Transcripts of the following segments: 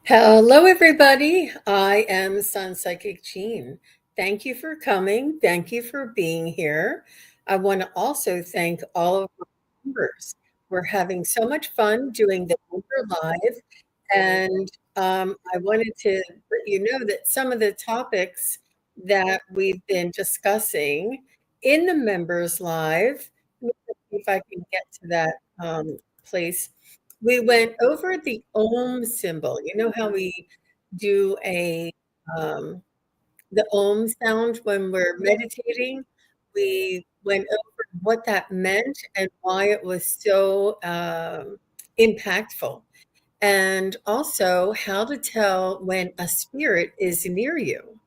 Hello, everybody. I am SunPsychic Jean. Thank you for coming. Thank you for being here. I want to also thank all of our members. We're having so much fun doing the member live, and I wanted to let you know that some of the topics that we've been discussing in the members live. Let me see if I can get to that place. We went over the Om symbol. You know how we do um, the Om sound when we're meditating? We went over what that meant and why it was so impactful, and also how to tell when a spirit is near you.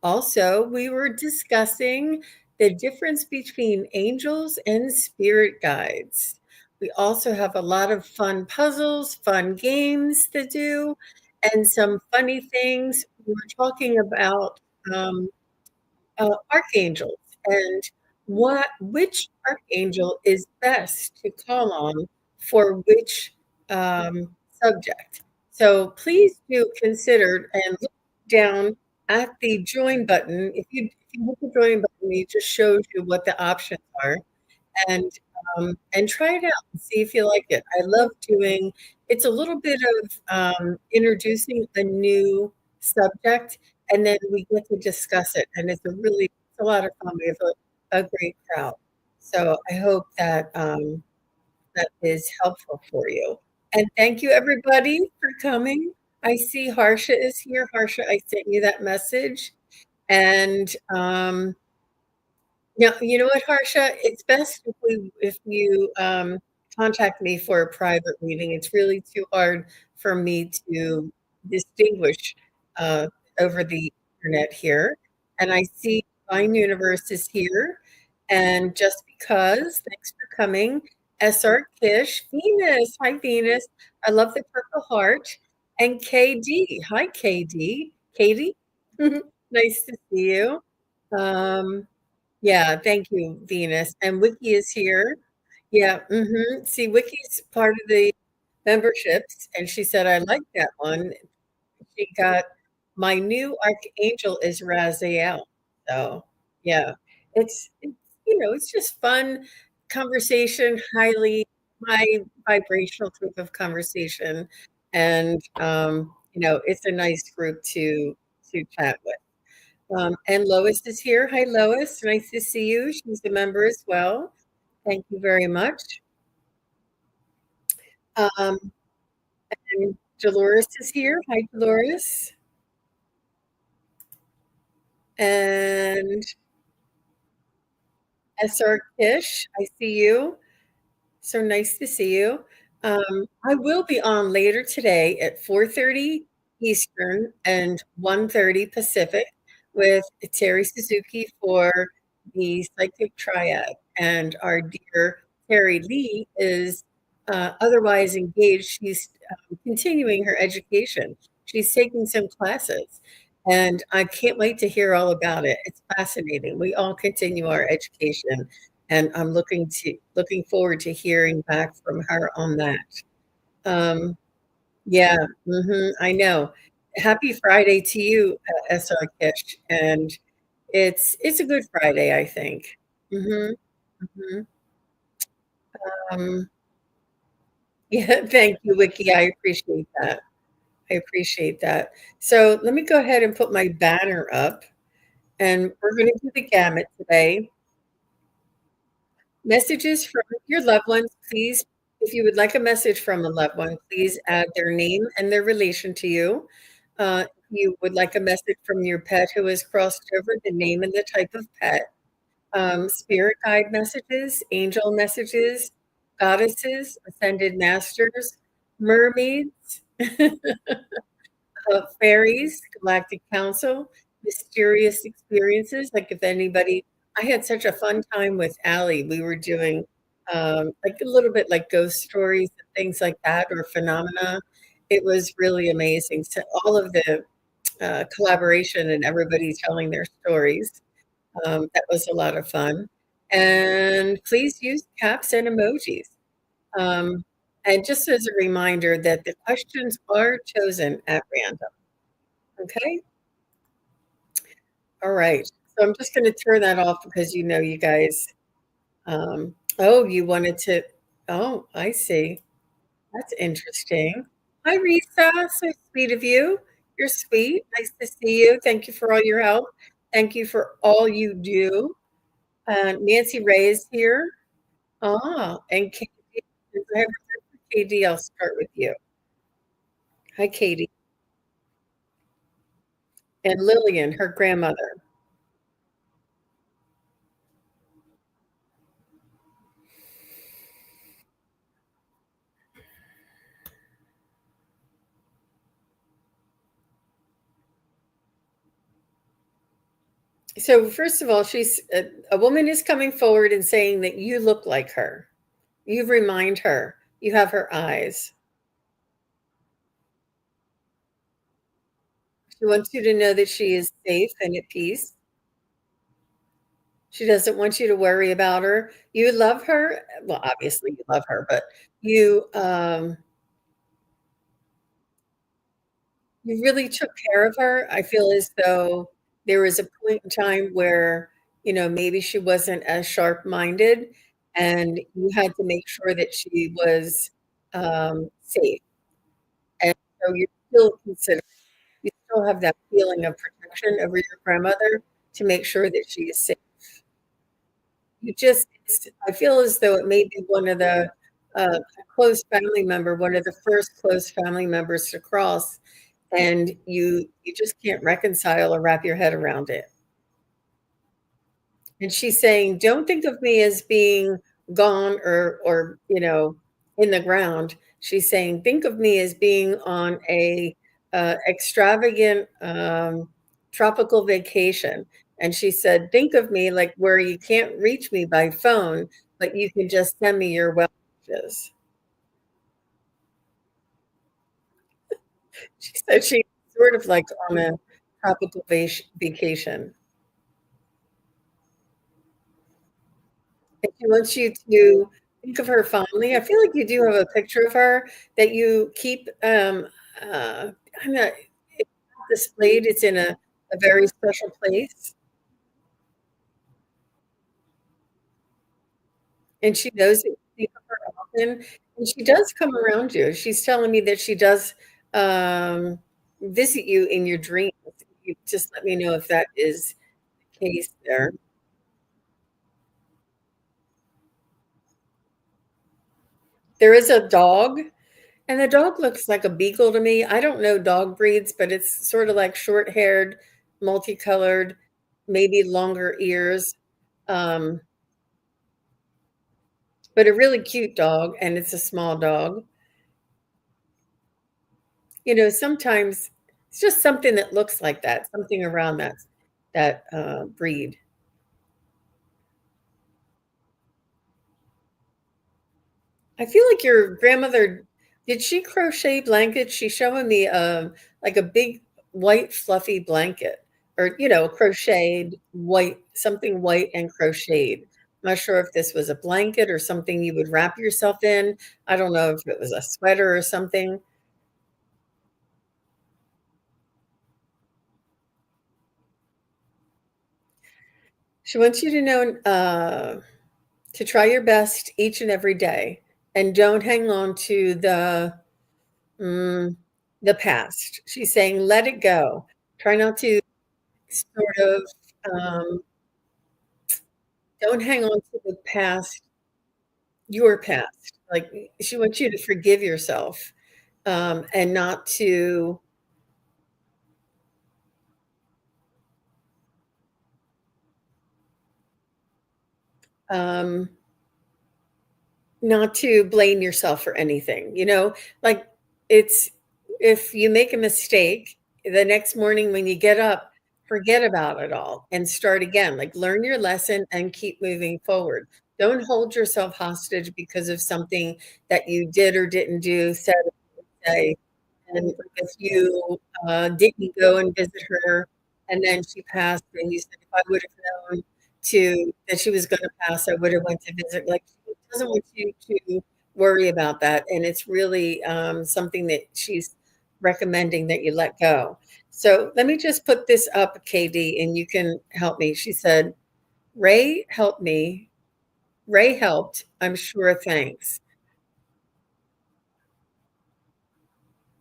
Also, we were discussing the difference between angels and spirit guides. We also have a lot of fun puzzles, fun games to do, and some funny things. We were talking about um, archangels and which archangel is best to call on for which subject. So please do consider and look down at the join button. If you hit the join button, it just shows you what the options are, and try it out and see if you like it. I love doing. It's a little bit of introducing a new subject, and then we get to discuss it, and it's a lot of fun. We have a great crowd, so I hope that that is helpful for you. And thank you everybody for coming. I see Harsha is here. Harsha, I sent you that message, and now, you know what, Harsha? It's best if you contact me for a private reading. It's really too hard for me to distinguish uh, over the internet here. And I see Divine Universe is here. And just because, thanks for coming. SR Kish, Venus. Hi, Venus. I love the purple heart. And KD. Hi, KD. Katie. Nice to see you. Um, yeah, thank you, Venus. And Wiki is here. Yeah, see, Wiki's part of the memberships, and she said, "I like that one." She got my new archangel is Raziel. So, yeah, it's just fun conversation, highly high vibrational type of conversation, and it's a nice group to chat with. And Lois is here. Hi, Lois. Nice to see you. She's a member as well. Thank you very much. Um, and Dolores is here. Hi, Dolores. And SR Kish, I see you. So nice to see you. I will be on later today at 4:30 Eastern and 1:30 Pacific with Terry Suzuki for the Psychic Triad. And our dear Terry Lee is otherwise engaged. She's continuing her education. She's taking some classes, and I can't wait to hear all about it. It's fascinating. We all continue our education, and I'm looking forward to hearing back from her on that. Um, yeah, I know. Happy Friday to you, SR Kish, and it's a good Friday, I think. Mhm, mhm. Um, yeah, thank you, Wiki. I appreciate that. I appreciate that. So let me go ahead and put my banner up, and we're going to do the gamut today. Messages from your loved ones, please. If you would like a message from a loved one, please add their name and their relation to you. If you would like a message from your pet who has crossed over, the name and the type of pet. Spirit guide messages, angel messages, goddesses, ascended masters, mermaids, fairies, galactic council, mysterious experiences. Like if anybody, I had such a fun time with Allie. We were doing like a little bit like ghost stories and things like that, or phenomena. It was really amazing. So all of the collaboration and everybody telling their stories. That was a lot of fun. And please use caps and emojis. Um, And just as a reminder that the questions are chosen at random, okay? All right. So I'm just gonna turn that off because you guys, oh, you wanted to oh, I see. That's interesting. Hi, Risa. So sweet of you. You're sweet. Nice to see you. Thank you for all your help. Thank you for all you do. Nancy Ray is here. Ah, and Katie. Since I haven't heard from Katie, I'll start with you. Hi, Katie. And Lillian, her grandmother. So, first of all, she's a woman is coming forward and saying that you look like her. You remind her. You have her eyes. She wants you to know that she is safe and at peace. She doesn't want you to worry about her. You love her. Well, obviously you love her, but you you really took care of her. I feel as though there was a point in time where, maybe she wasn't as sharp-minded, and you had to make sure that she was safe. And so you're still consider you still have that feeling of protection over your grandmother to make sure that she is safe. I feel as though it may be one of the, a close family member, one of the first close family members to cross, and you just can't reconcile or wrap your head around it. And she's saying, "Don't think of me as being gone or in the ground." She's saying, "Think of me as being on a, extravagant, tropical vacation." And she said, "Think of me like where you can't reach me by phone, but you can just send me your well wishes." She said she's sort of like on a tropical vacation. And she wants you to think of her fondly. I feel like you do have a picture of her that you keep, I'm not it's not displayed, it's in a very special place, and she knows that you think of her often, and she does come around you. She's telling me that she does, visit you in your dreams. You just let me know if that is the case there. There is a dog. And the dog looks like a beagle to me. I don't know dog breeds, but it's sort of like short-haired, multicolored, maybe longer ears, um, but a really cute dog, and it's a small dog. Sometimes it's just something that looks like that, something around that breed. I feel like your grandmother did she crochet blankets? She's showing me, like a big white fluffy blanket or, crocheted white something white and crocheted. I'm not sure if this was a blanket or something you would wrap yourself in. I don't know if it was a sweater or something. She wants you to know, to try your best each and every day, and don't hang on to mm, the past. She's saying, "Let it go." Try not to sort of, um, don't hang on to the past, your past. Like, she wants you to forgive yourself, and not to, um, not to blame yourself for anything, Like, it's if you make a mistake, the next morning when you get up, forget about it all and start again. Like, learn your lesson and keep moving forward. Don't hold yourself hostage because of something that you did or didn't do, said or didn't say. And if you, didn't go and visit her and then she passed and you said, "If I would have known that she was gonna pass, I would have went to visit." Like, she doesn't want you to worry about that, and it's really, something that she's recommending that you let go. So, let me just put this up, KD, and you can help me. She said, "Ray helped me. Ray helped, I'm sure, thanks."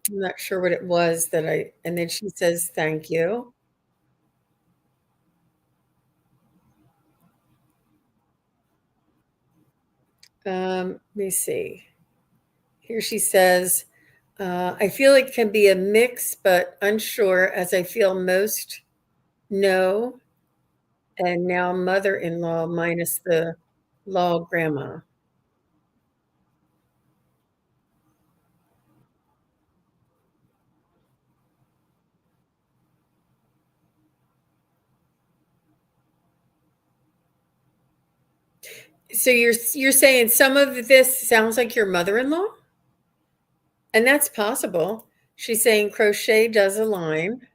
I'm not sure what it was that I and then she says, "Thank you." Let me see. Here she says, "I feel it can be a mix, but unsure as I feel most no, and now mother-in-law minus the law grandma." So you're saying some of this sounds like your mother-in-law? And that's possible. She's saying crochet does align,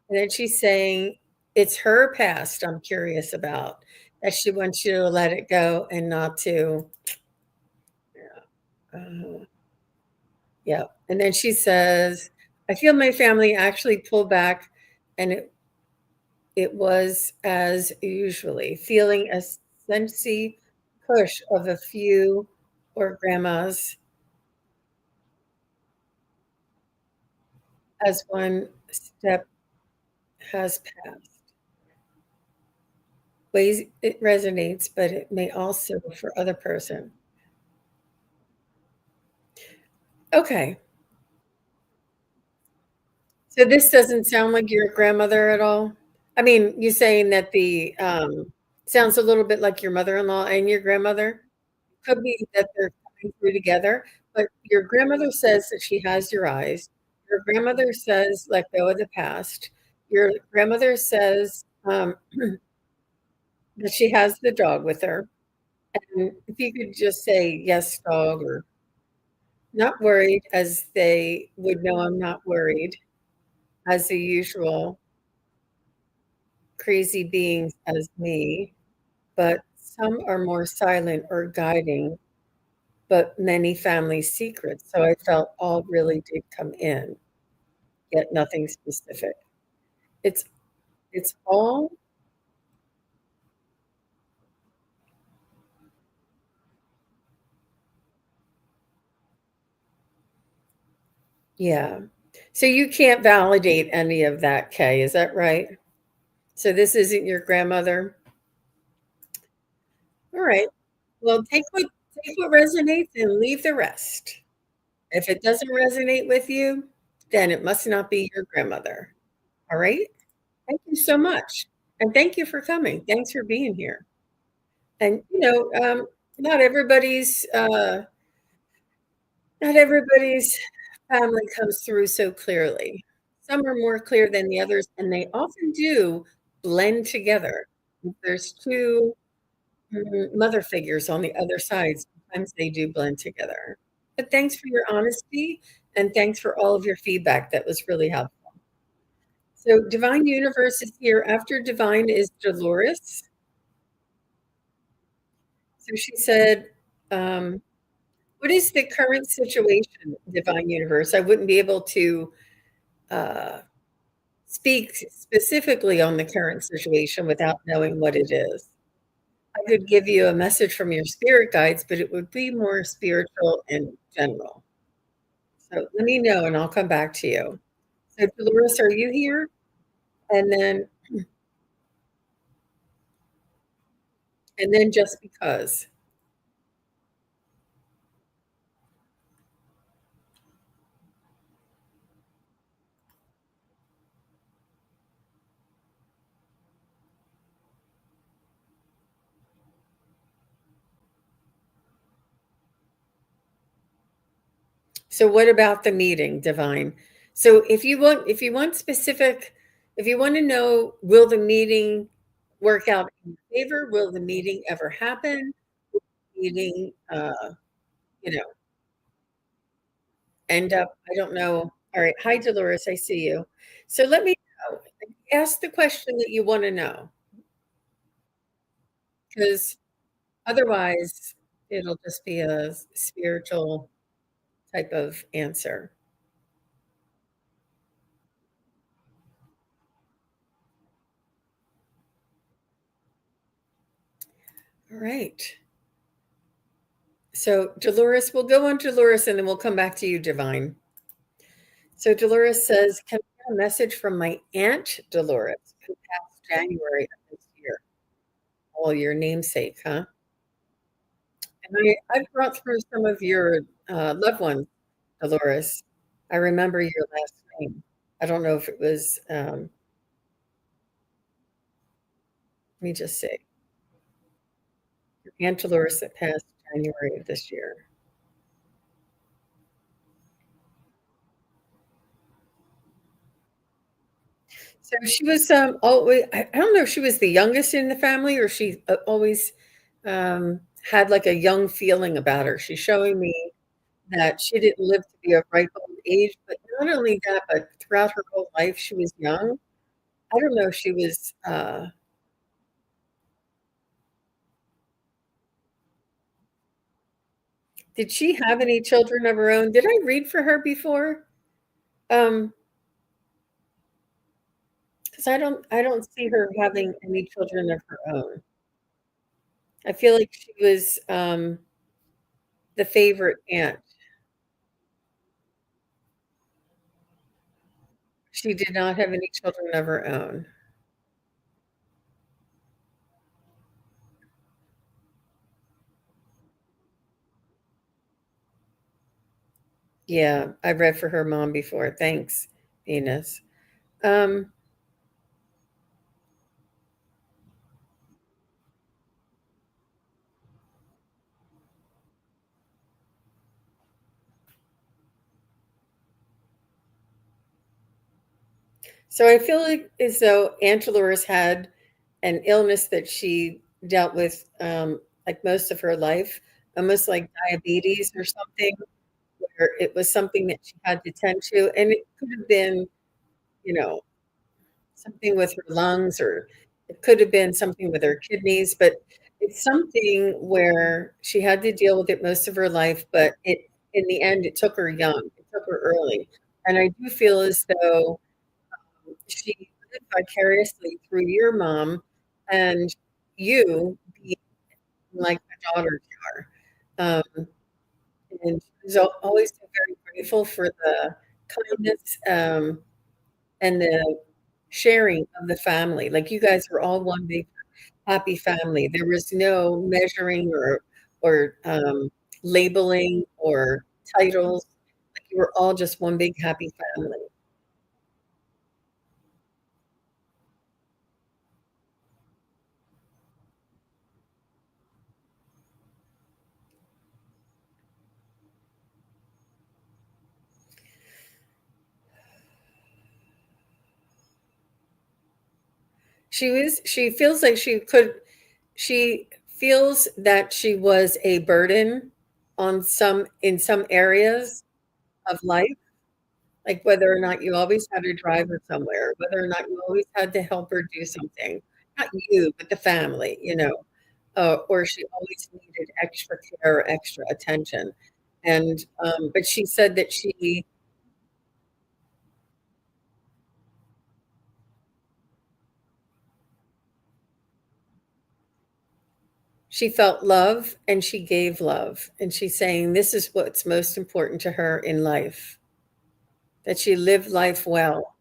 and then she's saying it's her past I'm curious about, that she wants you to let it go and not to uh, yeah, and then she says, "I feel my family actually pulled back, and it was as usually, feeling a sensey push of a few or grandmas as one step has passed. Ways it resonates, but it may also for other person." Okay, so this doesn't sound like your grandmother at all? I mean, you saying that the, sounds a little bit like your mother-in-law and your grandmother? Could be that they're coming through together, but your grandmother says that she has your eyes. Your grandmother says, "Let go of the past." Your grandmother says, that she has the dog with her, and if you could just say, "Yes, dog," or "Not worried," as they would know I'm not worried, as the usual crazy beings as me, but some are more silent or guiding, but many family secrets, so I felt all really did come in. Yet nothing specific. It's it's all yeah. So you can't validate any of that, Kay, is that right? So this isn't your grandmother? Alright. Well, take what resonates and leave the rest. If it doesn't resonate with you, then it must not be your grandmother. Alright? Thank you so much, and thank you for coming. Thanks for being here. And, not everybody's, not everybody's family comes through so clearly. Some are more clear than the others, and they often do blend together. If there's 2, mother figures on the other side, sometimes they do blend together. But thanks for your honesty, and thanks for all of your feedback, that was really helpful. So Divine Universe is here. After Divine is Dolores. So she said, um, "What is the current situation, Divine Universe?" I wouldn't be able to, uh speak specifically on the current situation without knowing what it is. I could give you a message from your spirit guides, but it would be more spiritual and general. So let me know and I'll come back to you. So Dolores, are you here? And then just because. So what about the meeting, Divine? So if you want specific, if you want to know, will the meeting work out in your favor? Will the meeting ever happen? Meeting, you know, end up I don't know. All right. Hi, Dolores. I see you. So let me know. Ask the question that you want to know, because otherwise, It'll just be a spiritual type of answer. All right. So Dolores, we'll go on to Dolores and then we'll come back to you, Divine. So Dolores says, "Can I get a message from my Aunt Dolores, who passed January of this year?" Oh, your namesake, huh? And I've brought through some of your loved ones, Dolores. I remember your last name. I don't know if it was, let me just say, your Aunt Dolores that passed January of this year. So she was always, I don't know if she was the youngest in the family or she always had like a young feeling about her. She's showing me that she didn't live to be a ripe old age, but not only that, but throughout her whole life, she was young. I don't know if she was, did she have any children of her own? Did I read for her before? Um, because I don't see her having any children of her own. I feel like she was the favorite aunt. She did not have any children of her own. Yeah, I read for her mom before. Thanks, Venus. Um, so I feel like as though Aunt Dolores had an illness that she dealt with like most of her life, almost like diabetes or something, where it was something that she had to tend to, and it could have been, you know, something with her lungs, or it could have been something with her kidneys, but it's something where she had to deal with it most of her life, but it in the end, it took her young, it took her early. And I do feel as though she lived vicariously through your mom and you being like a daughter to her. And she was always very grateful for the kindness and the sharing of the family. Like you guys were all one big happy family. There was no measuring or labeling or titles. Like you were all just one big happy family. She feels like she feels that she was a burden on some in some areas of life, like whether or not you always had to drive her somewhere, whether or not you always had to help her do something. Not you, but the family, or she always needed extra care or extra attention. And but she said that she felt love and she gave love. And she's saying this is what's most important to her in life, that she lived life well.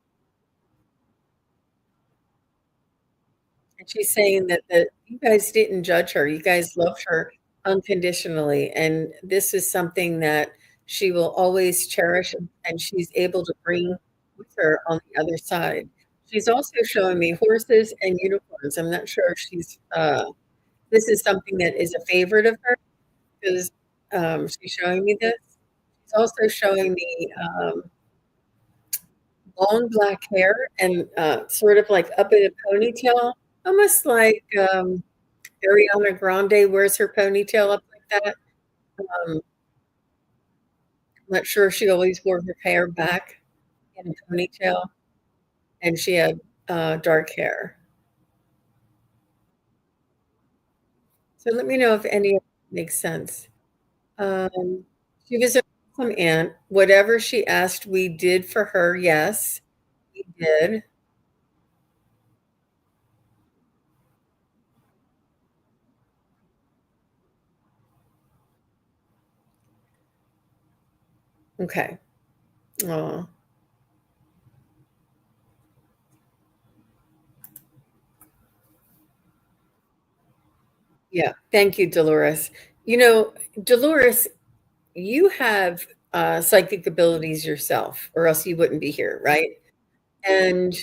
And she's saying that you guys didn't judge her. You guys loved her unconditionally. And this is something that she will always cherish and she's able to bring with her on the other side. She's also showing me horses and unicorns. I'm not sure if this is something that is a favorite of her because she's showing me this. She's also showing me long black hair and sort of like up in a ponytail, almost like Ariana Grande wears her ponytail up like that. I'm not sure if she always wore her hair back in a ponytail, and she had dark hair. So let me know if any. makes sense. Um, she was an awesome aunt. Whatever she asked, we did for her, yes, we did. Okay. Aw, yeah. Thank you, Dolores. You know, Dolores, you have, psychic abilities yourself, or else you wouldn't be here, right? And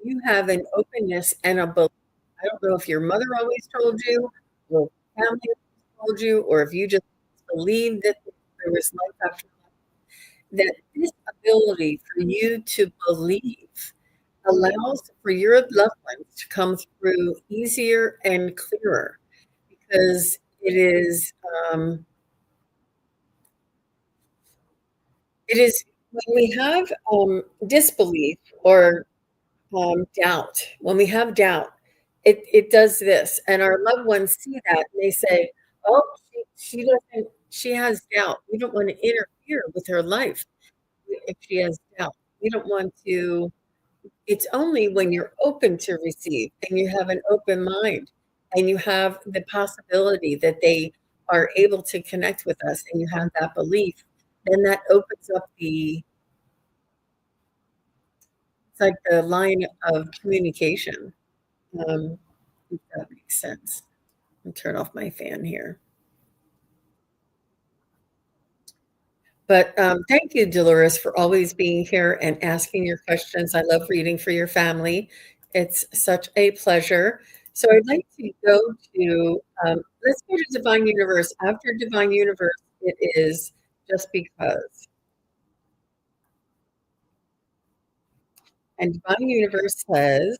you have an openness and a belief. I don't know if your mother always told you, or family told you, or if you just believed that there was life after life, that this ability for you to believe allows for your loved ones to come through easier and clearer because um, it is when we have disbelief or doubt. When we have doubt, it does this, and our loved ones see that, and they say, "Oh, she doesn't she has doubt. We don't wanna interfere with her life if she has doubt. We don't want to." It's only when you're open to receive, and you have an open mind, and you have the possibility that they are able to connect with us, and you have that belief, then that opens up it's like the line of communication. Um, if that makes sense. I'll turn off my fan here. But, thank you, Dolores, for always being here and asking your questions. I love reading for your family. It's such a pleasure. So I'd like to go to, let's go to Divine Universe. After Divine Universe, it is Just Because. And Divine Universe says,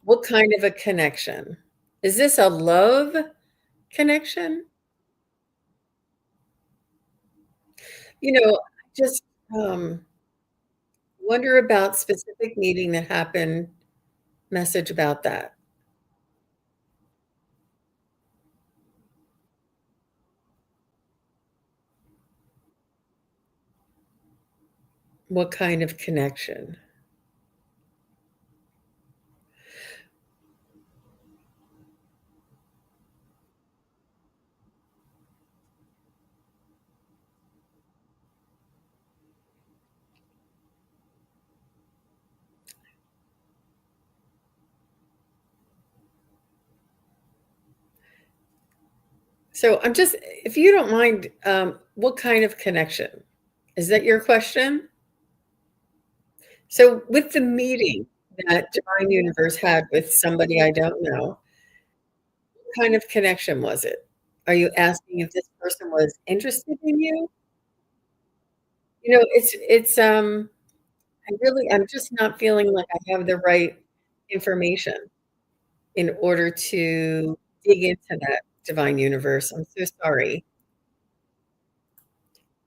what kind of a connection? Is this a love connection? You know, I just, um wonder about specific meeting that happened, message about that. What kind of connection? So I'm just if you don't mind, what kind of connection? Is that your question? So with the meeting that Divine Universe had with somebody I don't know, what kind of connection was it? Are you asking if this person was interested in you? You know, I'm just not feeling like I have the right information in order to dig into that Divine Universe. I'm so sorry.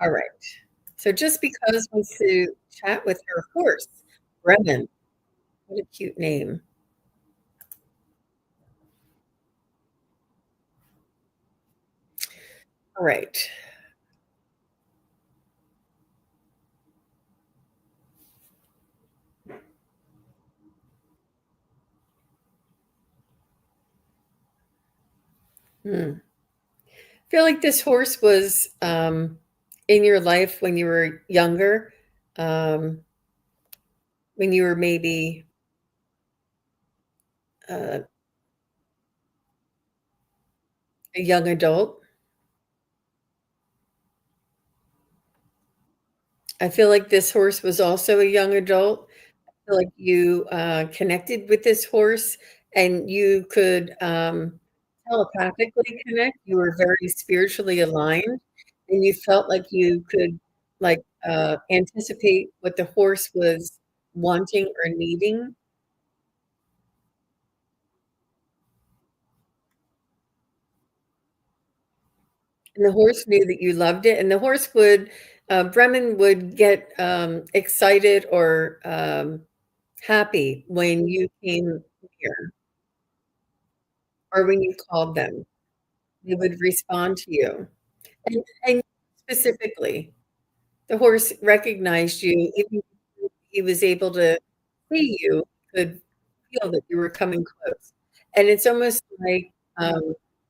All right. So just because wants to chat with her horse, Bremen. What a cute name. All right. Hmm. I feel like this horse was in your life when you were younger, um, when you were maybe uh, a young adult. I feel like this horse was also a young adult. Feel like you, connected with this horse and you could, telepathically connect. You were very spiritually aligned, and you felt like you could, like, anticipate what the horse was wanting or needing, and the horse knew that you loved it, and the horse would Bremen would get, excited or, happy when you came here or when you called them. they would respond to you. And specifically, the horse recognized you, even if he was able to see you, could feel that you were coming close. And it's almost like,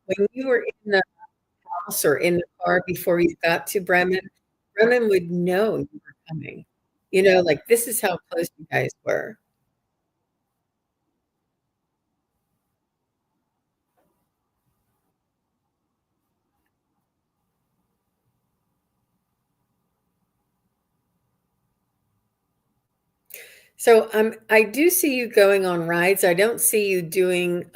when you were in the house or in the car before you got to Bremen, Bremen would know you were coming. You know, like, this is how close you guys were. So, I do see you going on rides. I don't see you doing,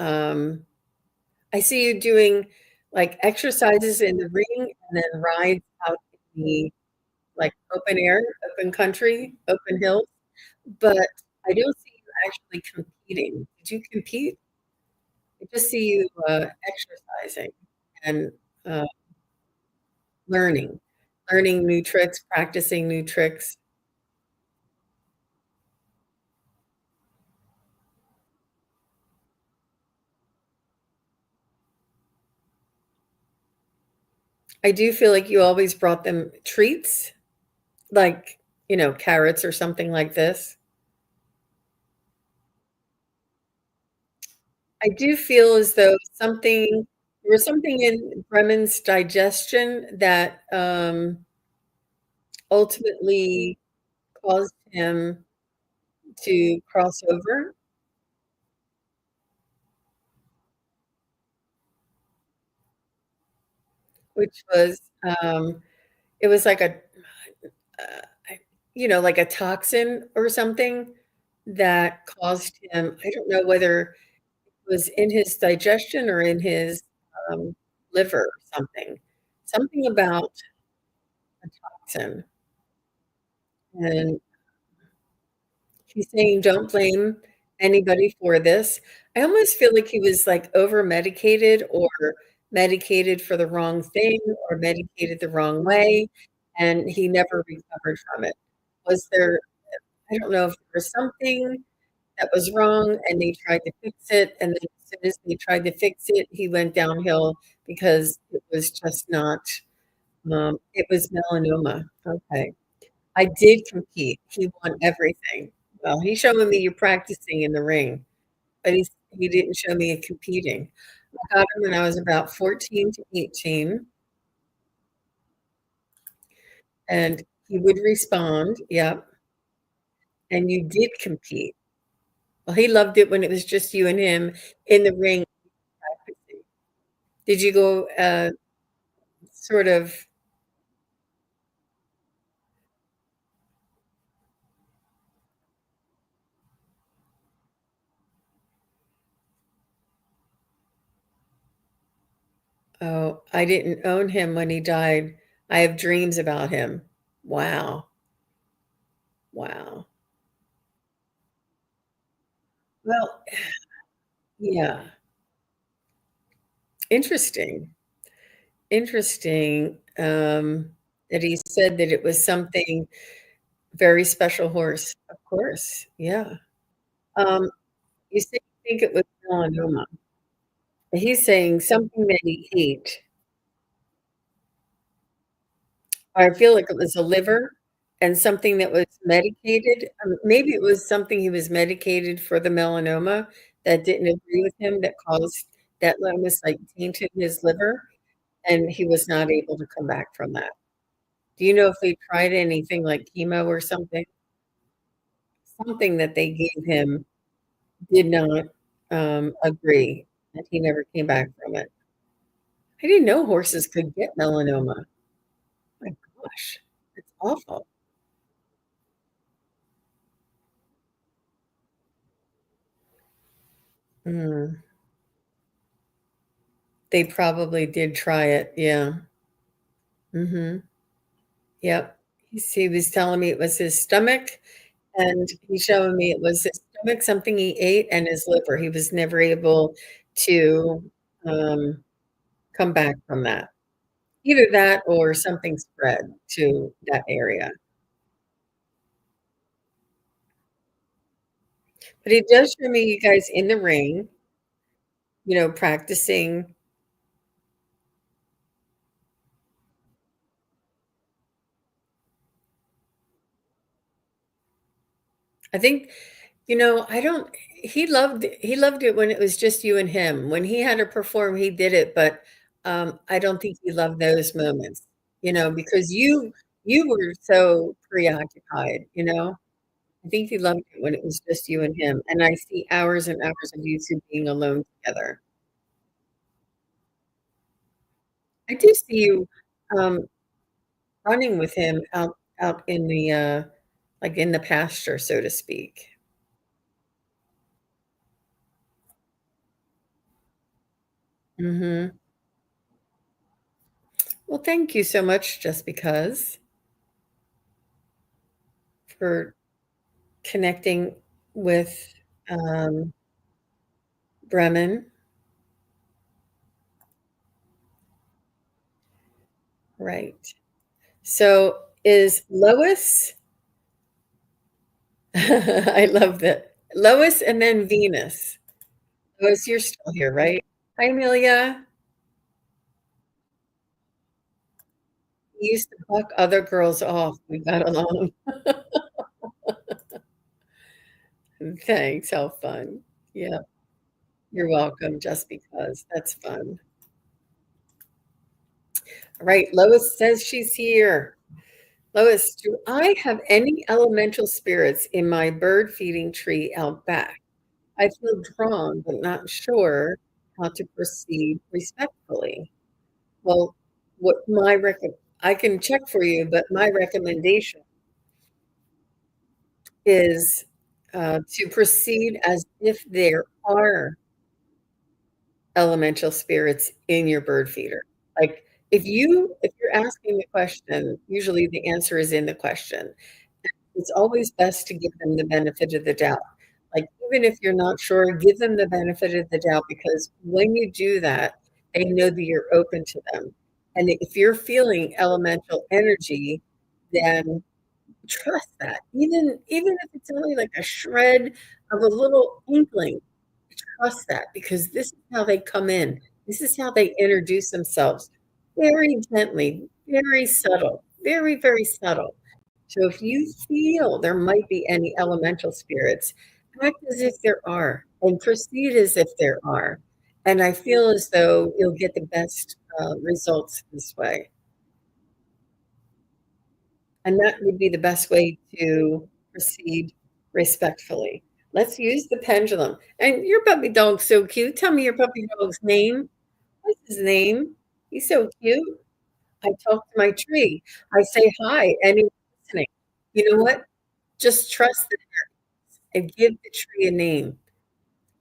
I see you doing, like, exercises in the ring and then rides out in the, like, open air, open country, open hills, but I don't see you actually competing. Did you compete? I just see you, exercising and, uh, learning, learning new tricks, practicing new tricks. I do feel like you always brought them treats, like, carrots or something like this. I do feel as though there was something in Bremen's digestion that, ultimately caused him to cross over, which was, it was like I like a toxin or something that caused him, I don't know whether it was in his digestion or in his, um, liver or something. Something about toxin, and he's saying, "Don't blame anybody for this." I almost feel like he was, like, over-medicated or medicated for the wrong thing or medicated the wrong way, and he never recovered from it. Was there I don't know if there was something that was wrong and they tried to fix it, and then as soon as they tried to fix it, he went downhill because it was just not, it was melanoma. Okay. I did compete. He won everything. Well, he's showing me you practicing in the ring, but he didn't show me competing. I got him when I was about 14 to 18, and he would respond, yep, and you did compete. Well, he loved it when it was just you and him in the ring practicing. Did you go, sort of oh, I didn't own him when he died. I have dreams about him. Wow, wow. Well, yeah, interesting. Interesting, that he said that it was something very special horse. Of course, yeah. Um, you say you think it was melanoma. He's saying something that he ate, I feel like it was a liver and something that was medicated, maybe it was something he was medicated for the melanoma that didn't agree with him that caused that almost, like, tainted his liver, and he was not able to come back from that. Do you know if they tried anything like chemo or something? Something that they gave him did not, agree, and he never came back from it. I didn't know horses could get melanoma. My gosh, it's awful. Mm, they probably did try it, yeah. Mhm. Yep. He was telling me it was his stomach, and he's showing me it was his stomach, something he ate, and his liver. He was never able to, um, come back from that. Either that or something spread to that area. But it does show me you guys in the ring, practicing I think, I don't he loved it when it was just you and him. When he had to perform, he did it, but, I don't think he loved those moments, because you were so preoccupied, you know? I think he loved it when it was just you and him, and I see hours and hours of you 2 being alone together. I do see you, um, running with him out in the, like, in the pasture, so to speak. Mhm. Well, thank you so much, Just Because, for connecting with, um, Bremen. Right. So, is Lois I love that. Lois and then Venus. Lois, you're still here, right? Hi, Amelia. We used to buck other girls off. We got along. Thanks, how fun. Yeah, you're welcome, Just Because. That's fun. All right, Lois says she's here. Lois, do I have any elemental spirits in my bird feeding tree out back? I feel drawn, but not sure how to proceed respectfully. Well, what my rec I can check for you, but my recommendation is, to proceed as if there are elemental spirits in your bird feeder. Like, if you're asking the question, usually the answer is in the question. It's always best to give them the benefit of the doubt. Like, even if you're not sure, give them the benefit of the doubt, because when you do that, they know that you're open to them. And if you're feeling elemental energy, then trust that. Even if it's only like a shred of a little inkling, trust that, because this is how they come in. This is how they introduce themselves. Very gently, very subtle, very, very subtle. So if you feel there might be any elemental spirits, act as if there are and proceed as if there are. And I feel as though you'll get the best results this way. And that would be the best way to proceed respectfully. Let's use the pendulum. And your puppy dog's so cute. Tell me your puppy dog's name. What's his name? He's so cute. I talk to my tree. I say hi, and he's listening. You know what? Just trust it and give the tree a name.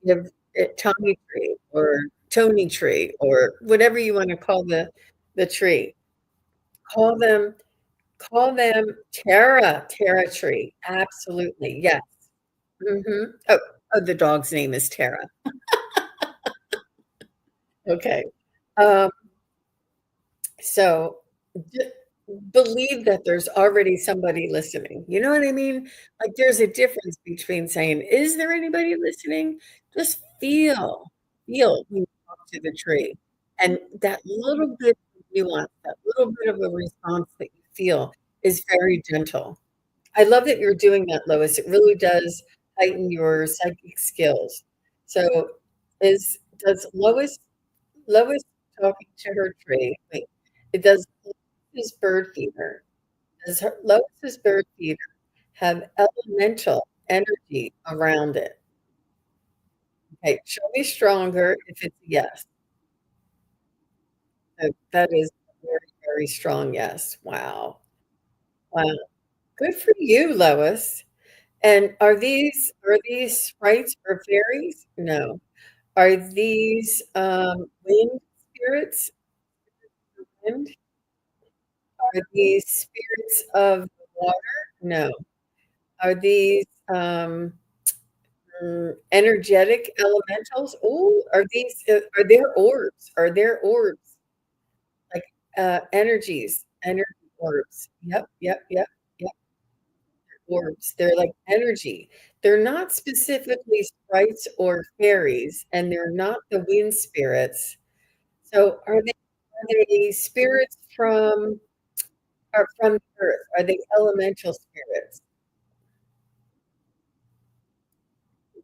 Give it Tommy Tree or Tony Tree or whatever you wanna call the tree. Call them Call them Tara Tree. Absolutely, yes. Mhm. The dog's name is Tara. Okay. Um, so d believe that there's already somebody listening. You know what I mean? Like, there's a difference between saying, "Is there anybody listening?" Just feel when you talk to the tree, and that little bit of nuance, that little bit of a response that you feel is very gentle. I love that you're doing that, Lois. It really does heighten your psychic skills. So, is does Lois talking to her tree, wait, it does Lois's bird feeder, does her Lois's bird feeder have elemental energy around it? Okay, show me stronger if it's a yes. That is a very, very strong yes. Wow. Wow. Good for you, Lois. And are these sprites or fairies? No. Are these, wind spirits? Wind? Are these spirits of the water? No. Are these, energetic elementals? Ooh, are there orbs? Are there orbs? Like, energy orbs. Yep, yep, yep, yep, orbs. They're like energy. They're not specifically sprites or fairies, and they're not the wind spirits. So are they spirits from the earth? Are they elemental spirits?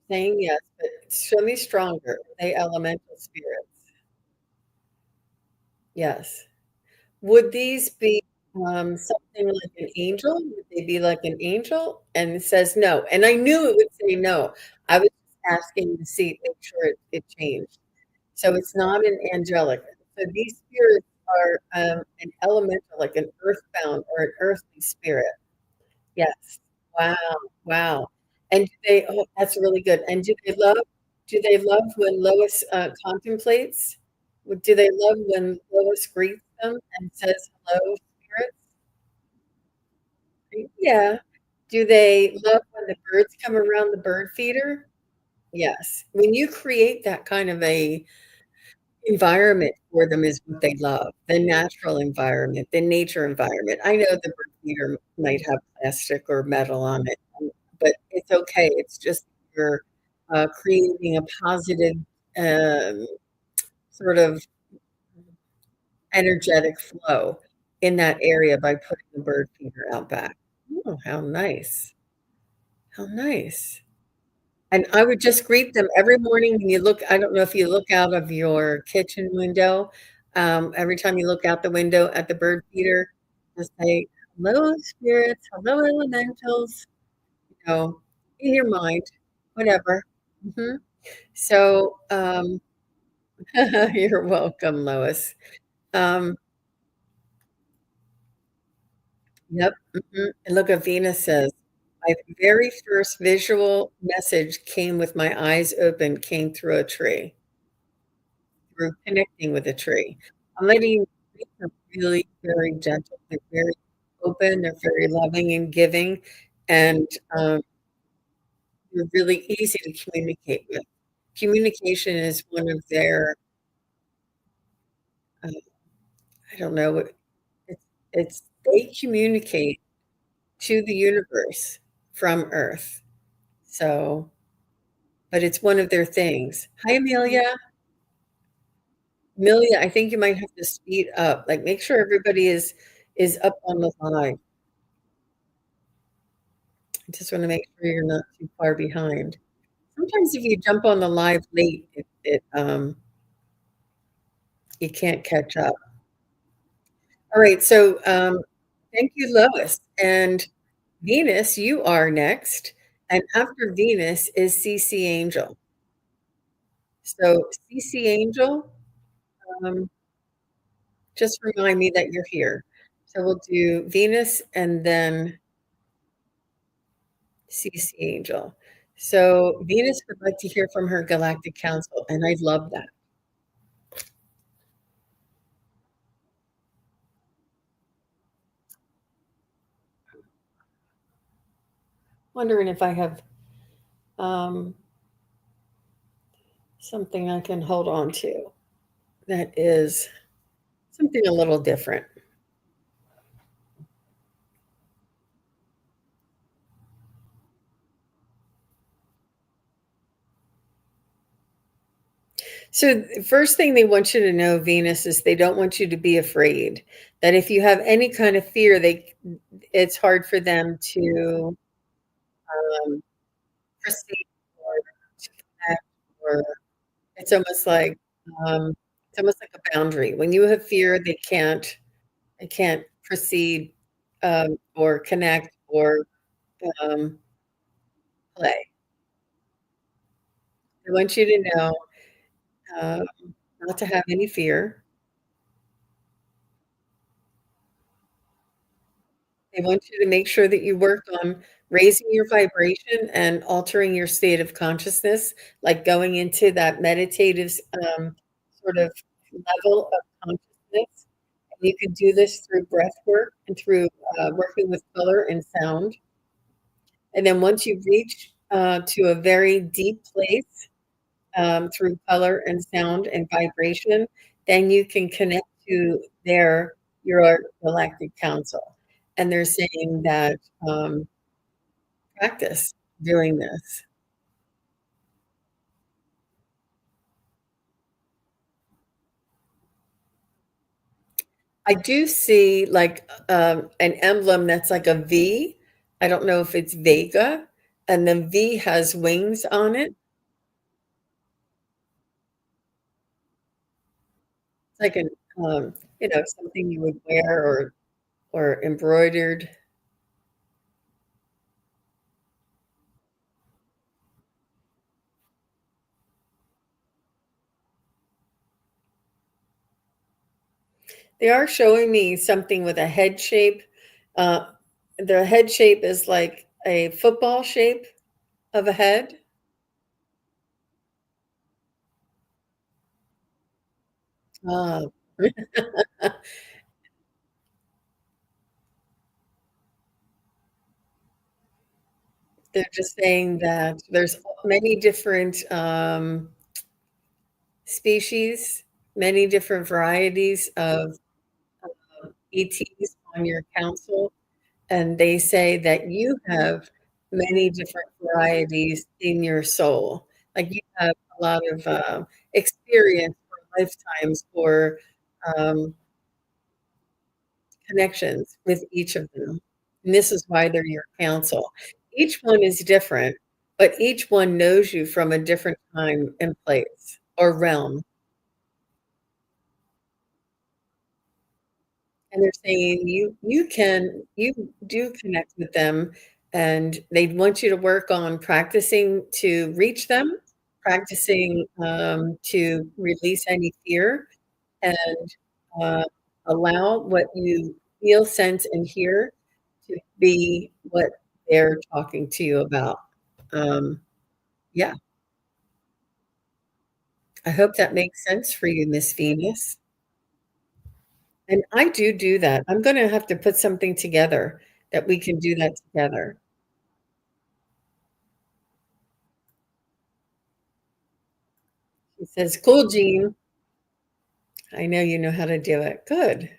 saying yes, but show me stronger. Are they elemental spirits? Yes. Would these be, something like an angel? Would they be like an angel? And it says no, and I knew it would say no. I was just asking to see, make sure it changed. So it's not an angelic. So these spirits are, an elemental, like an earthbound or an earthly spirit. Yes. Wow, wow. And do they oh, that's really good. And do they love when Lois, contemplates? Do they love when Lois greets them and says, "Hello, spirits?" Yeah. Do they love when the birds come around the bird feeder? Yes. When you create that kind of a environment for them is what they love, the natural environment, the nature environment. I know the bird feeder might have plastic or metal on it, but it's okay. It's just you're, creating a positive, um, sort of energetic flow in that area by putting the bird feeder out back. Oh, how nice. How nice. And I would just greet them every morning when you look I don't know if you look out of your kitchen window, every time you look out the window at the bird feeder, just say, "Hello, spirits. Hello, elementals," you know, in your mind, whatever. Mhm. So, you're welcome, Lois. Um, yep, mhm, and look what Venus says, "My very first visual message came with my eyes open, came through a tree." Through connecting with a tree. I'm letting you trees are really very gentle. They're very open, they're very loving and giving, and, they're really easy to communicate with. Communication is one of their, uh, I don't know what it's they communicate to the universe from Earth. So but it's one of their things. Hi, Amelia. Amelia, I think you might have to speed up, like, make sure everybody is up on the line. I just wanna make sure you're not too far behind. Sometimes if you jump on the live late, you can't catch up. Alright, so, thank you, Lois, and Venus, you are next, and after Venus is CC Angel. So, CC Angel, um, just remind me that you're here. So we'll do Venus and then CC Angel. So Venus would like to hear from her galactic council, and I love that. Wondering if I have, um something I can hold on to that is something a little different. So, the first thing they want you to know, Venus, is they don't want you to be afraid. That if you have any kind of fear, it's hard for them to, um, proceed or to connect, or it's almost like, um, it's almost like a boundary. When you have fear, they can't proceed, or connect or, um, play. They want you to know, um, not to have any fear. They want you to make sure that you work on raising your vibration and altering your state of consciousness, like going into that meditative, sort of level of consciousness. And you can do this through breath work and through, working with color and sound. And then once you reach, to a very deep place, through color and sound and vibration, then you can connect to your galactic council. And they're saying that, practice doing this. I do see like, an emblem that's like a V. I don't know if it's Vega, and then V has wings on it. It's like an, something you would wear or embroidered. They are showing me something with a head shape. Uh, the head shape is like a football shape of a head. Ah. They're just saying that there's many different, species, many different varieties of ETs on your council, and they say that you have many different varieties in your soul. Like, you have a lot of, experience or lifetimes or, um, connections with each of them, and this is why they're your counsel. Each one is different, but each one knows you from a different time and place or realm, and they're saying you do connect with them, and they want you to work on practicing to reach them, practicing, to release any fear, and, uh, allow what you feel, sense, and hear to be what they're talking to you about. Yeah, I hope that makes sense for you, Miss Venus, and I do that. I'm gonna have to put something together that we can do that together. He says, "Cool, Jean. I know you know how to do it. Good,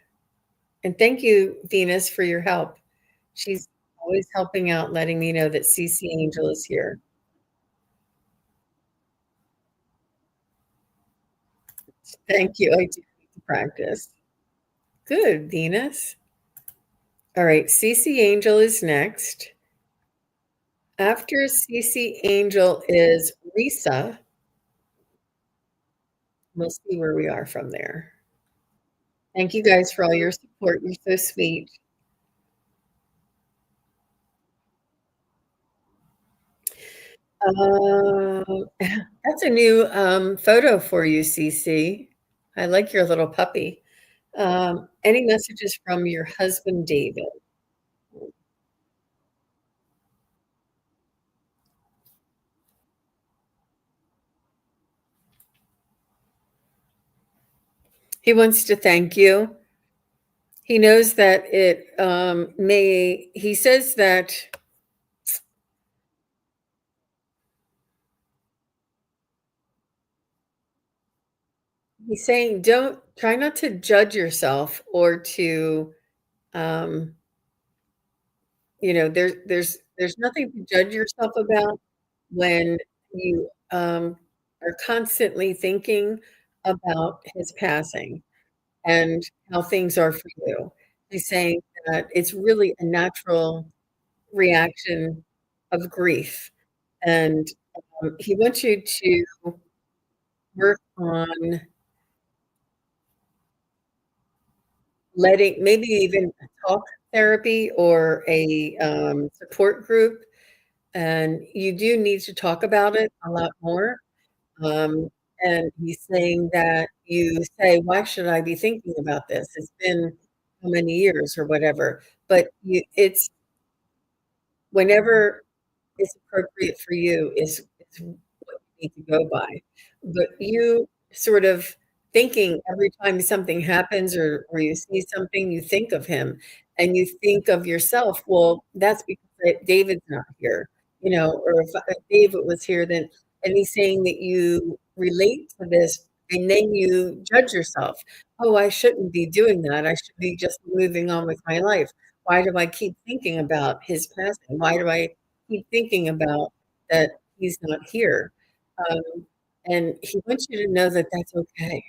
and thank you, Venus, for your help." She's always helping out, letting me know that CC Angel is here. Thank you, I do need to practice. Good, Venus. All right, CC Angel is next. After CC Angel is Risa. We'll see where we are from there. Thank you guys for all your support. You're so sweet. That's a new photo for you, CC. I like your little puppy. Any messages from your husband, David? He wants to thank you. He knows that he says that he's saying, don't try not to judge yourself or to, um, there's nothing to judge yourself about when you are constantly thinking about his passing and how things are for you. He's saying that it's really a natural reaction of grief. And he wants you to work on letting maybe even talk therapy or a support group. And you do need to talk about it a lot more. Um, and he's saying that you say, why should I be thinking about this? It's been how many years or whatever. But it's whenever is appropriate for you is what you need to go by. But you sort of thinking every time something happens or you see something, you think of him and you think of yourself, well, that's because David's not here, or if David was here, then, and he's saying that you relate to this and then you judge yourself. Oh, I shouldn't be doing that. I should be just moving on with my life. Why do I keep thinking about his passing? Why do I keep thinking about that he's not here? Um, and he wants you to know that that's okay.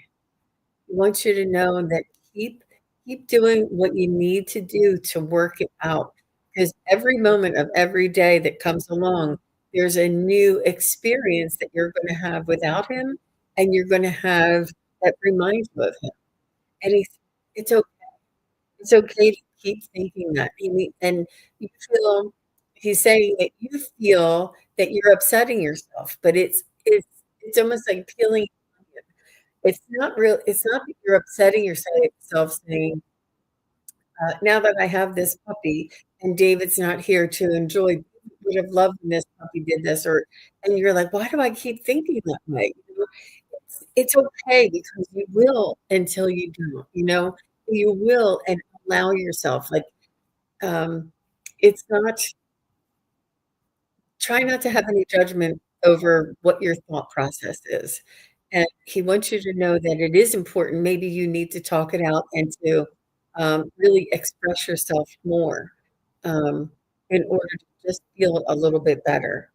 He wants you to know that keep keep doing what you need to do to work it out, because every moment of every day that comes along, there's a new experience that you're gonna have without him, and you're gonna have that reminds you of him. And it's o it's okay to keep thinking that. And you feel he's saying that you feel that you're upsetting yourself, but it's almost like peeling an onion. It's not that you're upsetting yourself saying, "Now that I have this puppy and David's not here to enjoy, would have loved when this puppy did this," or and you're like, "Why do I keep thinking that way?" You know? It's okay because you will until you don't, you know? You will and allow yourself, like, um, it's not try not to have any judgment over what your thought process is, and he wants you to know that it is important. Maybe you need to talk it out and to, really express yourself more, um, in order to just feel a little bit better.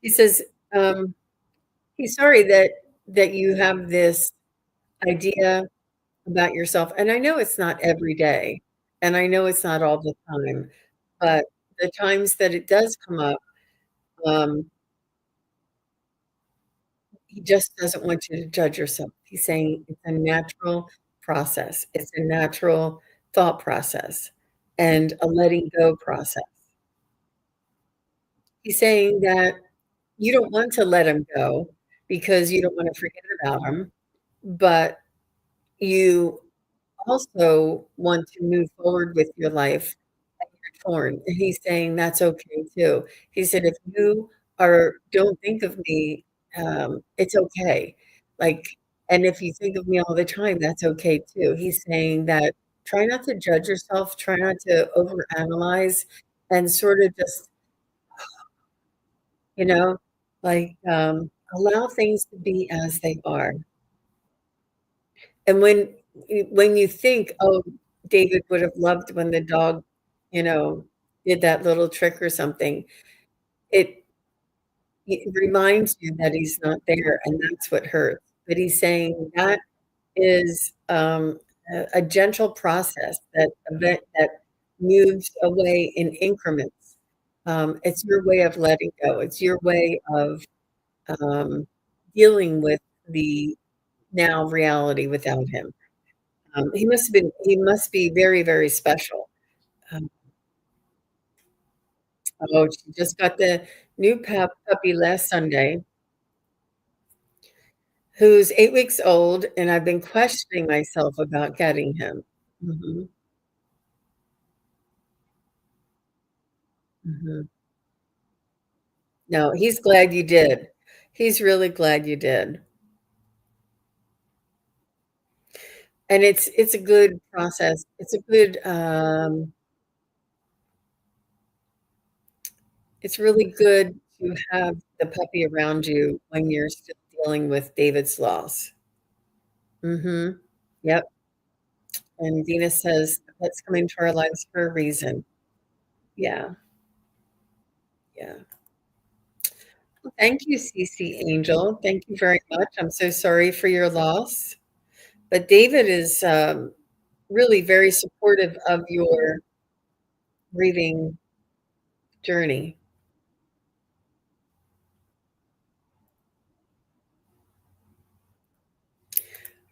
He says, um, he's sorry that you have this idea about yourself, and I know it's not every day, and I know it's not all the time, but the times that it does come up, um, he just doesn't want you to judge yourself. He's saying it's a natural process. It's a natural thought process and a letting go process. He's saying that you don't want to let him go because you don't wanna forget about him, but you also want to move forward with your life and you're torn, and he's saying that's okay too. He said, "If you are don't think of me, it's okay." Like, and if you think of me all the time, that's okay too. He's saying that try not to judge yourself, try not to overanalyze, and sort of just, you know, like, allow things to be as they are. And when you think, "Oh, David would have loved when the dog, you know, did that little trick or something," it it reminds you that he's not there, and that's what hurts. But he's saying that is, a gentle process that moves away in increments. It's your way of letting go. It's your way of, um, dealing with the now reality without him. He must be very, very special. Um, oh, she just got the new puppy last Sunday, who's 8 weeks old, and I've been questioning myself about getting him. Mhm, mhm. No, he's glad you did. He's really glad you did, and it's a good process. It's really good to have the puppy around you when you're still dealing with David's loss. Mhm. Yep. And Venus says, "Let's come into our lives for a reason." Yeah, yeah. Well, thank you, CC Angel. Thank you very much. I'm so sorry for your loss. But David is, really very supportive of your grieving journey.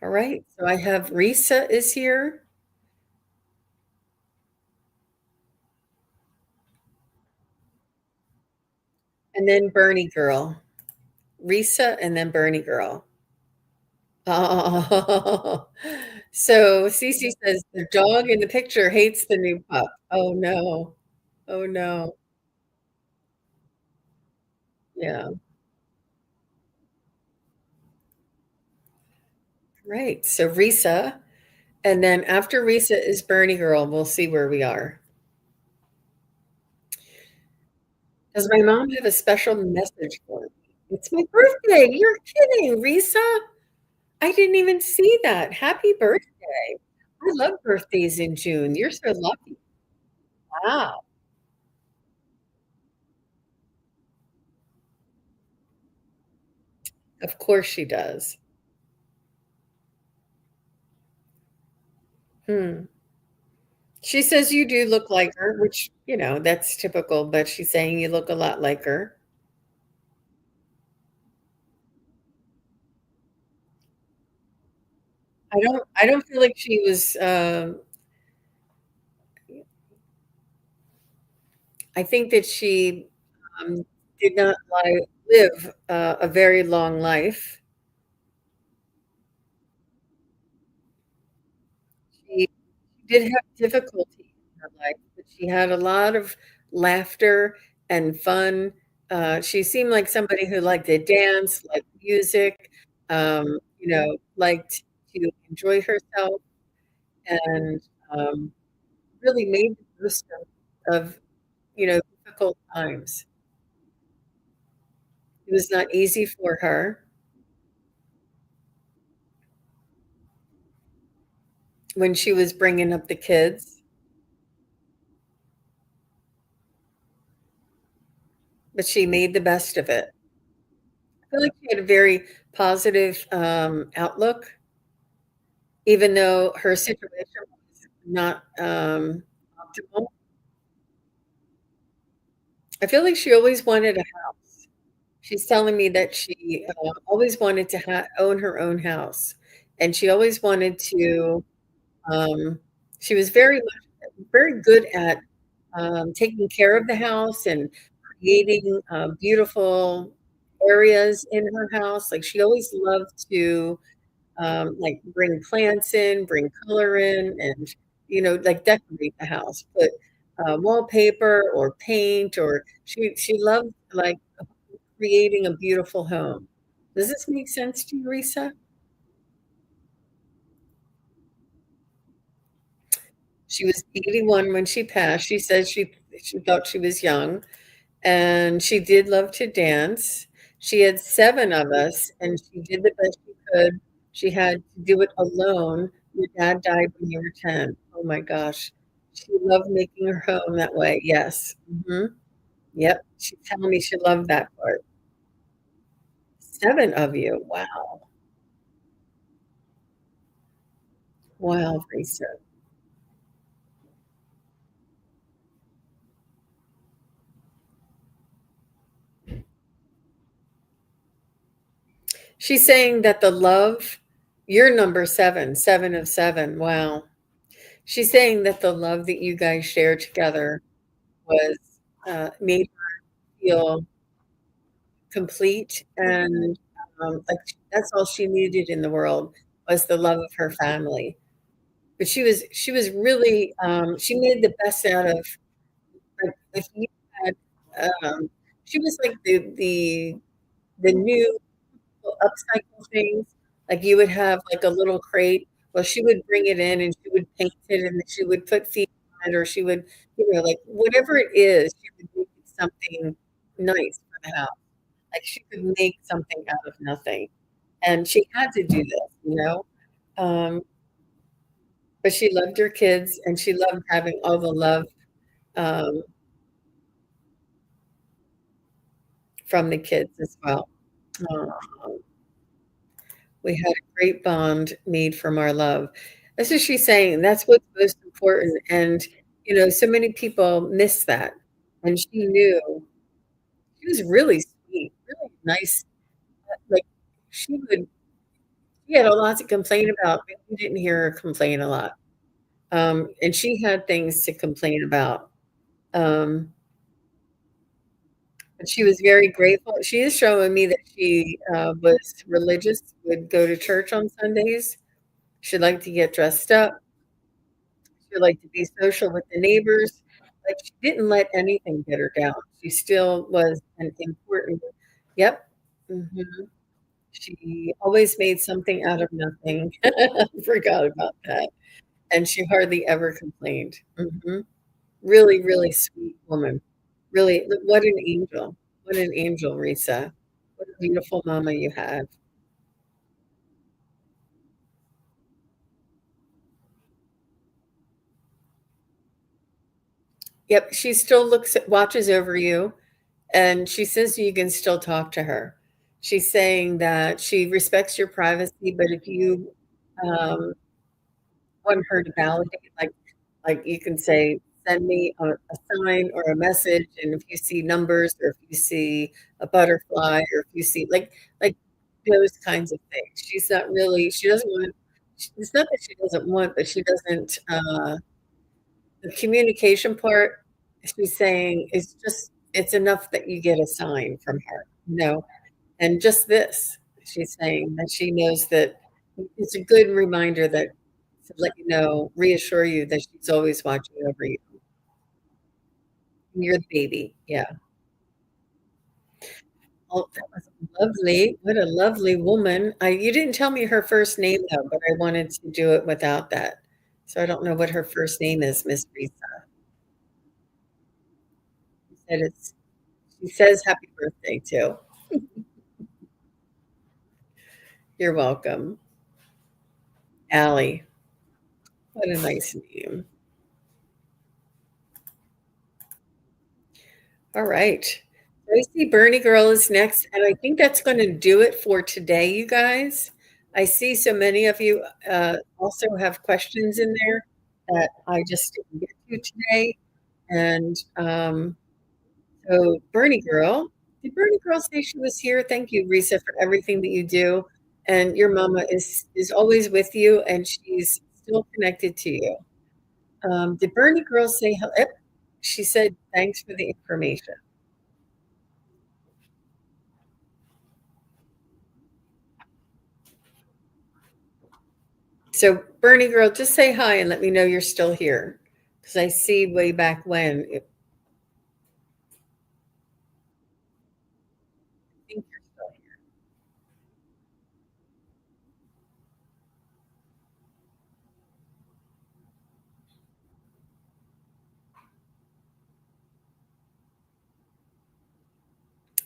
All right, so I have Risa is here, and then Bernie Girl. Risa and then Bernie Girl. Oh. So CC says, "The dog in the picture hates the new pup." Oh, no. Oh, no. Yeah. Right. So Risa, and then after Risa is Bernie Girl. We'll see where we are. Does my mom have a special message for me? It's my birthday. You're kidding, Risa. I didn't even see that. Happy birthday. I love birthdays in June. You're so lucky. Wow. Of course she does. Hmm. She says you do look like her, which, that's typical, but she's saying you look a lot like her. I don't feel like she was, I think that she, did not live, a very long life. She did have difficulty in her life, but she had a lot of laughter and fun. She seemed like somebody who liked to dance, liked music, liked to enjoy herself and, um, really made the most of difficult times. It was not easy for her when she was bringing up the kids, but she made the best of it. I feel like she had a very positive, outlook, even though her situation was not, optimal. I feel like she always wanted a house. She's telling me that she, always wanted to own her own house, and she always wanted to, um she was very good at taking care of the house and creating beautiful areas in her house. Like she always loved to like bring plants in, bring color in, and like decorate the house, put wallpaper or paint, or she loved like creating a beautiful home. Does this make sense to you, Risa? She was 81 when she passed. She says she thought she was young. And she did love to dance. She had 7 of us, and she did the best she could. She had to do it alone. Your dad died when you were 10. Oh my gosh. She loved making her home that way. Yes. Mhm. Yep. She's telling me she loved that part. 7 of you. Wow. Wow, Lisa. She's saying that the love you're number 7, 7 of 7. Wow. She's saying that the love that you guys share together was, made feel complete and, like, that's all she needed in the world was the love of her family. But she was really, she made the best out of like, if you had, um she was like the new upcycle things, like, you would have, like, a little crate, well, she would bring it in and she would paint it and she would put feet on it or she would, like, whatever it is, she would make it something nice for the house. Like, she could make something out of nothing, and she had to do this. Um, but she loved her kids, and she loved having all the love, um, from the kids as well. Aw, we had a great bond made from our love. That's what she's saying, that's what's most important, and, so many people miss that, and she knew. She was really sweet, really nice, like, she would she had a lot to complain about, but you didn't hear her complain a lot. And she had things to complain about. Um, but she was very grateful. She is showing me that she, was religious, would go to church on Sundays. She liked to get dressed up. She liked to be social with the neighbors. Like, she didn't let anything get her down. She still was an important. Yep. Mhm. She always made something out of nothing. Forgot about that. And she hardly ever complained. Mhm. Really, really sweet woman. Really, what an angel. What an angel, Risa. What a beautiful mama you have. Yep, she still watches over you, and she says you can still talk to her. She's saying that she respects your privacy, but if you, want her to validate, like, you can say, "Send me a sign or a message," and if you see numbers or if you see a butterfly or if you see like those kinds of things. She It's not that she doesn't want, but she doesn't, the communication part, she's saying is just it's enough that you get a sign from her, and just this, she's saying that she knows that it's a good reminder that to let you know, reassure you that she's always watching over you. You're the baby, yeah. Oh, that was lovely. What a lovely woman. I You didn't tell me her first name, though, but I wanted to do it without that. So I don't know what her first name is, Miss Risa. She said it's she says happy birthday, too. You're welcome. Allie. What a nice name. All right. I see Bernie Girl is next, and I think that's gonna do it for today, you guys. I see so many of you, also have questions in there that I just didn't get to today, and, so Bernie Girl, did Bernie Girl say she was here? Thank you, Risa, for everything that you do, and your mama is always with you, and she's still connected to you. Did Bernie Girl say hel yep, she said, "Thanks for the information." So, Bernie Girl, just say hi and let me know you're still here, because I see way back when, I think you're still here.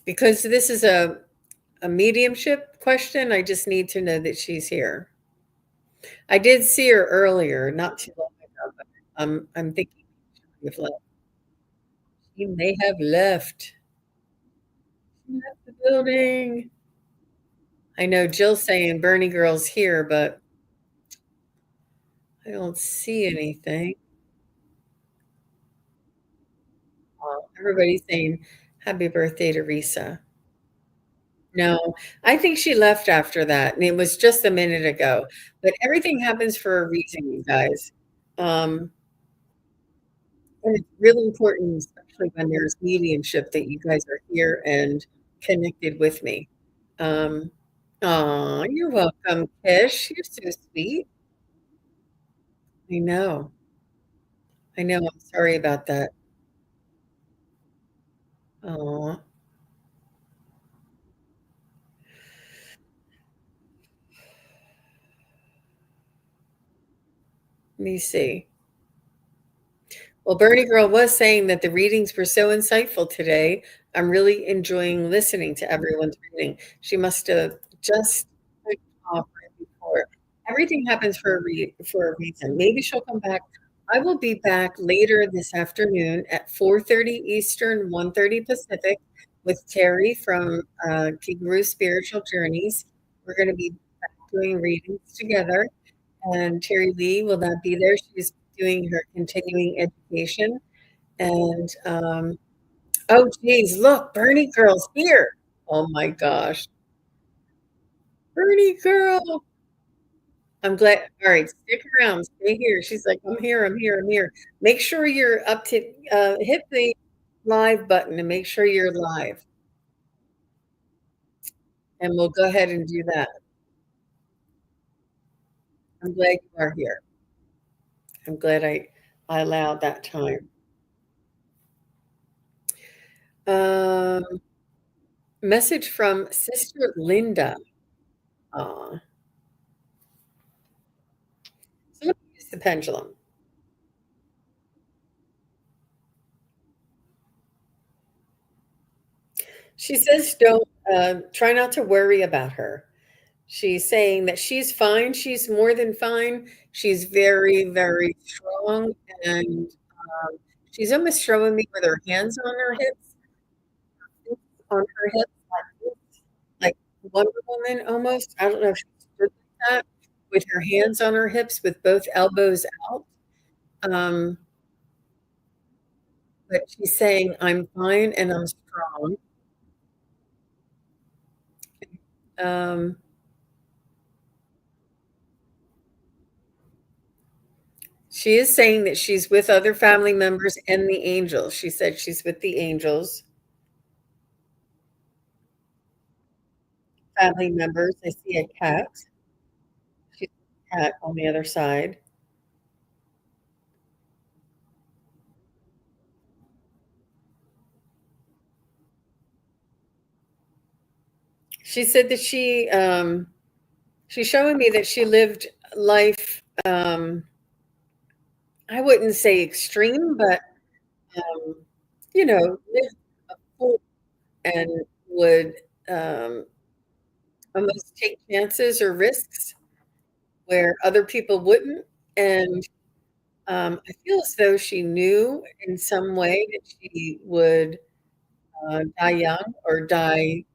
Because this is a mediumship question, I just need to know that she's here. I did see her earlier, not too long ago, but I'm thinking she may have left. She may have left. She left the building. I know Jill's saying Bernie Girl's here, but I don't see anything. Everybody's saying happy birthday to Risa. No, I think she left after that, and it was just a minute ago, but everything happens for a reason, you guys. Um, and it's really important, especially when there's mediumship, that you guys are here and connected with me. Um, Aw, you're welcome, Kish. You're so sweet. I know. I know. I'm sorry about that. Aw, let me see. Well, Bernie Girl was saying that the readings were so insightful today. I'm really enjoying listening to everyone's reading. She must have just clicked off right before. Everything happens for a reason. Maybe she'll come back. I will be back later this afternoon at 4:30 Eastern, 1:30 Pacific with Terry from Kangaroo Spiritual Journeys. We're going to be back doing readings together, and Terry Lee will not be there. She's doing her continuing education. And oh, geez, look, Bernie Girl's here. Oh my gosh, Bernie Girl. I'm glad. All right, stick around, stay here. She's like, I'm here, I'm here, I'm here. Make sure you're up to hit the live button and make sure you're live. And we'll go ahead and do that. I'm glad you are here. I'm glad I allowed that time. Um, Message from Sister Linda. Aw. So let me use the pendulum. She says, "Don't try not to worry about her." She's saying that she's fine. She's more than fine. She's very, very strong, and she's almost showing me with her hands on her hips, like Wonder Woman almost. I don't know if she stood like that with her hands on her hips, with both elbows out. Um, but she's saying, "I'm fine and I'm strong." Um, She is saying that she's with other family members and the angels. She said she's with the angels, family members. I see a cat. She's a cat on the other side. She said that she's showing me that she lived life, I wouldn't say extreme, but, um, lived full and would, um, almost take chances or risks where other people wouldn't, and, I feel as though she knew in some way that she would, die young or die,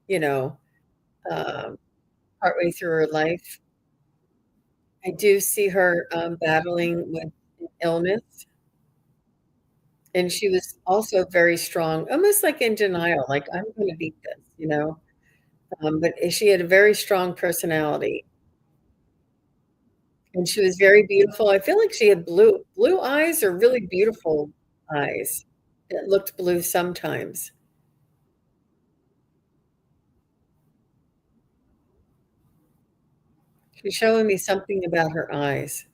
um, partway through her life. I do see her, battling with illness, and she was also very strong, almost like in denial, like, "I'm gonna beat this," but she had a very strong personality, and she was very beautiful. I feel like she had blue eyes or really beautiful eyes that looked blue sometimes. She's showing me something about her eyes.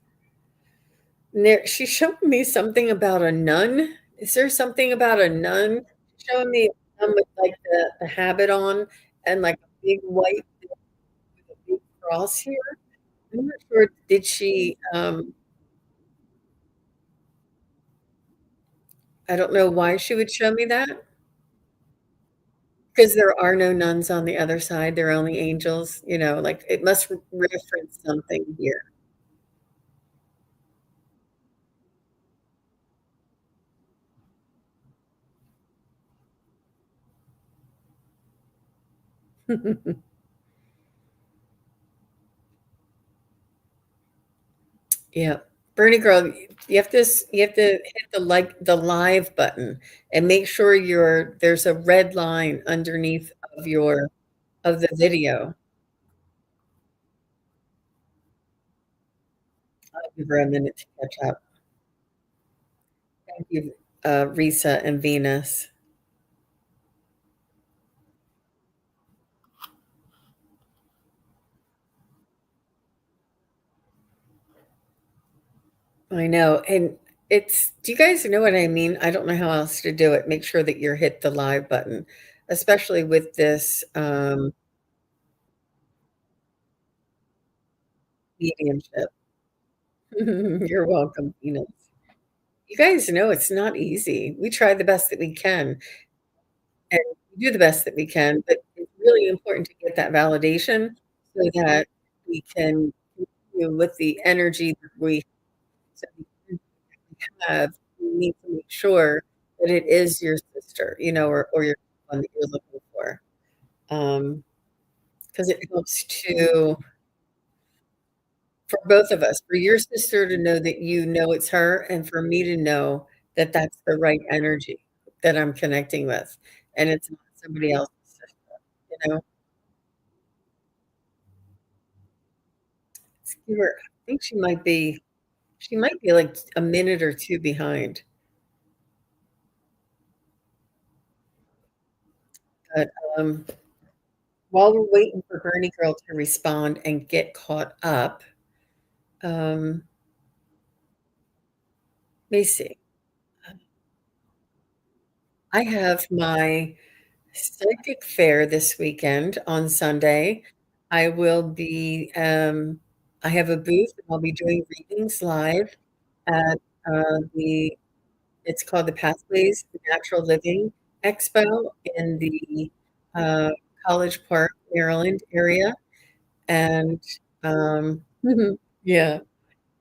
She's showing me something about a nun. Is there something about a nun? She's showing me a nun with, like, the habit on and, like, a big white with a big cross here. I'm not sure, did she, I don't know why she would show me that, because there are no nuns on the other side, they're only angels, like, it must reference something here. Yeah. Bernie girl, you have to hit the live button and make sure there's a red line underneath of the video. I'll give her a minute to catch up. Thank you, Risa and Venus. I know, and do you guys know what I mean? I don't know how else to do it. Make sure that you're hit the live button, especially with this, mediumship. You're welcome, Venus. You guys know it's not easy. We try the best that we can, and we do the best that we can, but it's really important to get that validation so that we can continue with the energy that we so the energy we have. We need to make sure that it is your sister, or your one that you're looking for, um, because it helps to for both of us, for your sister to know that you know it's her, and for me to know that that's the right energy that I'm connecting with, and it's not somebody else's sister, you know? Skewer, I think she might be, like, a minute or 2 behind, but, while we're waiting for Bernie Girl to respond and get caught up, let me see. I have my psychic fair this weekend on Sunday. I will be, I have a booth, and I'll be doing readings live at, the it's called the Pathways to Natural Living Expo in the, uh, College Park, Maryland area, and, yeah,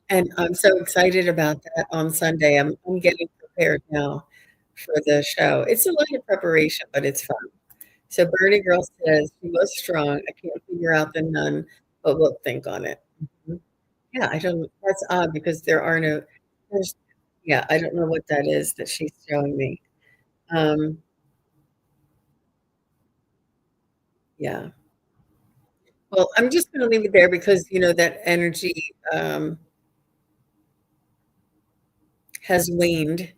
and I'm so excited about that on Sunday. I'm getting prepared now for the show. It's a lot of preparation, but it's fun. So Bernie Girl says, "She was strong. I can't figure out the nun, but we'll think on it." Mhm. Yeah, I don't that's odd because there's yeah, I don't know what that is that she's showing me. Um, yeah. Well, I'm just gonna leave it there because, that energy, has waned,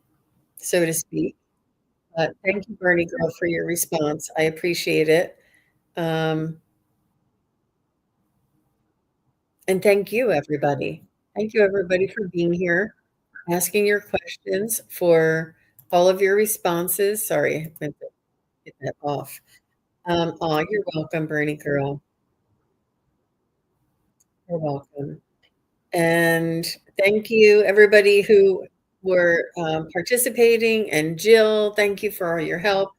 so to speak. But thank you, Bernie girl, for your response. I appreciate it. Um, and thank you, everybody. Thank you, everybody, for being here, asking your questions, for all of your responses. Sorry, I meant to get that off. Aw, you're welcome, Bernie girl. You're welcome. And thank you, everybody who were participating. And Jill, thank you for all your help.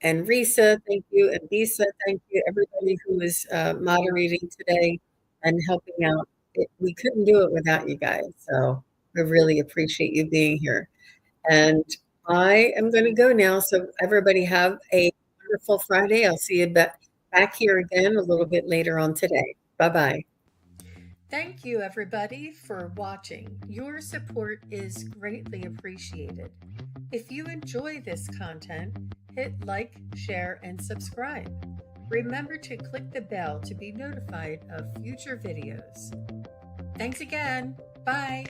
And Risa, thank you. And Lisa, thank you. Everybody who was moderating today and helping out. We couldn't do it without you guys. So I really appreciate you being here. And I am going to go now. So everybody have a wonderful Friday. I'll see you back here again a little bit later on today. Bye-bye. Thank you, everybody, for watching. Your support is greatly appreciated. If you enjoy this content, hit like, share, and subscribe. Remember to click the bell to be notified of future videos. Thanks again. Bye.